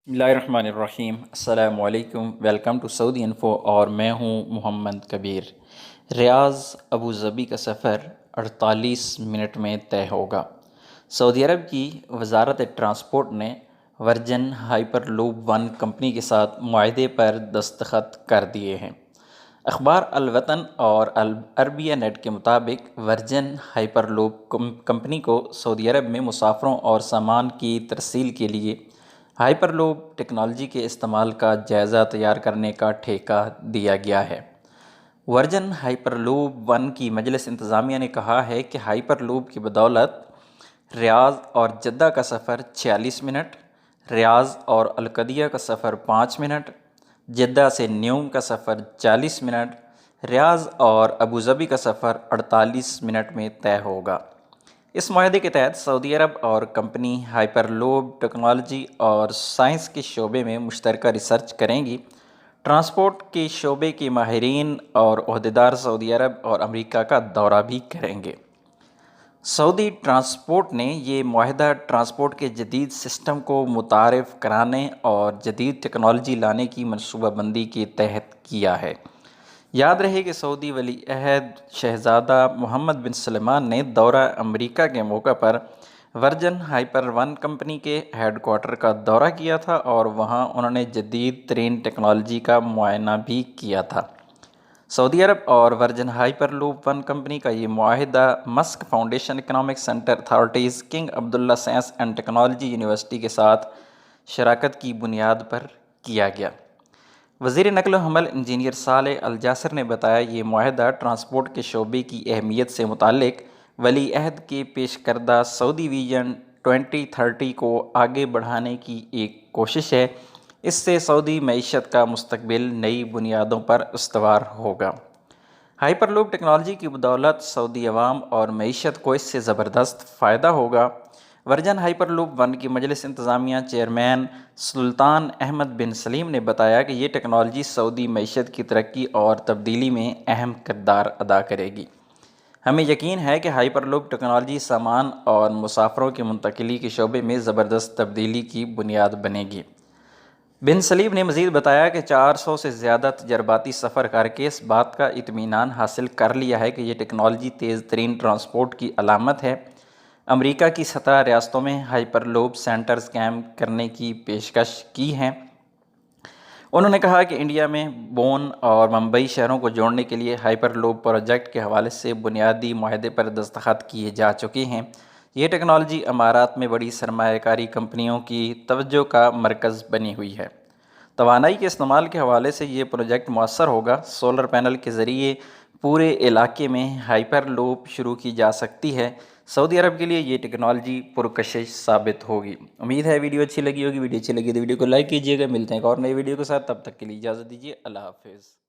بسم اللہ الرحمن الرحیم۔ السلام علیکم، ویلکم ٹو سعودی انفو، اور میں ہوں محمد کبیر۔ ریاض ابوظبی کا سفر 48 منٹ میں طے ہوگا۔ سعودی عرب کی وزارت ٹرانسپورٹ نے Virgin Hyperloop one company کے ساتھ معاہدے پر دستخط کر دیے ہیں۔ اخبار الوطن اور العربیہ نیٹ کے مطابق ورجن ہائپر لوپ کمپنی کو سعودی عرب میں مسافروں اور سامان کی ترسیل کے لیے ہائپر لوپ ٹیکنالوجی کے استعمال کا جائزہ تیار کرنے کا ٹھیکہ دیا گیا ہے۔ ورجن ہائپر لوپ ون کی مجلس انتظامیہ نے کہا ہے کہ ہائپر لوپ کی بدولت ریاض اور جدہ کا سفر 46 منٹ، ریاض اور القدیہ کا سفر 5 منٹ، جدہ سے نیوم کا سفر 40 منٹ، ریاض اور ابوظبی کا سفر 48 منٹ میں طے ہوگا۔ اس معاہدے کے تحت سعودی عرب اور کمپنی ہائپر لوپ ٹیکنالوجی اور سائنس کے شعبے میں مشترکہ ریسرچ کریں گی۔ ٹرانسپورٹ کے شعبے کے ماہرین اور عہدیدار سعودی عرب اور امریکہ کا دورہ بھی کریں گے۔ سعودی ٹرانسپورٹ نے یہ معاہدہ ٹرانسپورٹ کے جدید سسٹم کو متعارف کرانے اور جدید ٹیکنالوجی لانے کی منصوبہ بندی کے تحت کیا ہے۔ یاد رہے کہ سعودی ولی عہد شہزادہ محمد بن سلمان نے دورہ امریکہ کے موقع پر ورجن ہائپر ون کمپنی کے ہیڈ کوارٹر کا دورہ کیا تھا اور وہاں انہوں نے جدید ترین ٹیکنالوجی کا معائنہ بھی کیا تھا۔ سعودی عرب اور Virgin Hyperloop one company کا یہ معاہدہ Misk foundation economic centre authorities, King Abdullah science and technology university کے ساتھ شراکت کی بنیاد پر کیا گیا۔ وزیر نقل و حمل انجینئر صالح الجاسر نے بتایا، یہ معاہدہ ٹرانسپورٹ کے شعبے کی اہمیت سے متعلق ولی عہد کے پیش کردہ سعودی ویژن 2030 کو آگے بڑھانے کی ایک کوشش ہے۔ اس سے سعودی معیشت کا مستقبل نئی بنیادوں پر استوار ہوگا۔ ہائپر لوپ ٹیکنالوجی کی بدولت سعودی عوام اور معیشت کو اس سے زبردست فائدہ ہوگا۔ ورجن ہائپر لوپ ون کی مجلس انتظامیہ چیئرمین سلطان احمد بن سلیم نے بتایا کہ یہ ٹیکنالوجی سعودی معیشت کی ترقی اور تبدیلی میں اہم کردار ادا کرے گی۔ ہمیں یقین ہے کہ ہائپر لوپ ٹیکنالوجی سامان اور مسافروں کی منتقلی کے شعبے میں زبردست تبدیلی کی بنیاد بنے گی۔ بن سلیم نے مزید بتایا کہ 400 سے زیادہ تجرباتی سفر کر کے اس بات کا اطمینان حاصل کر لیا ہے کہ یہ ٹیکنالوجی تیز ترین ٹرانسپورٹ کی علامت ہے۔ امریکہ کی 17 ریاستوں میں ہائپر لوپ سینٹرز قائم کرنے کی پیشکش کی ہے۔ انہوں نے کہا کہ انڈیا میں بون اور ممبئی شہروں کو جوڑنے کے لیے ہائپر لوپ پروجیکٹ کے حوالے سے بنیادی معاہدے پر دستخط کیے جا چکے ہیں۔ یہ ٹیکنالوجی امارات میں بڑی سرمایہ کاری کمپنیوں کی توجہ کا مرکز بنی ہوئی ہے۔ توانائی کے استعمال کے حوالے سے یہ پروجیکٹ مؤثر ہوگا۔ سولر پینل کے ذریعے پورے علاقے میں ہائپر لوپ شروع کی جا سکتی ہے۔ سعودی عرب کے لیے یہ ٹیکنالوجی پرکشش ثابت ہوگی۔ امید ہے ویڈیو اچھی لگی ہوگی۔ ویڈیو اچھی لگی تو ویڈیو کو لائک کیجیے گا۔ ملتے ہیں ایک اور نئی ویڈیو کے ساتھ، تب تک کے لیے اجازت دیجیے۔ اللہ حافظ۔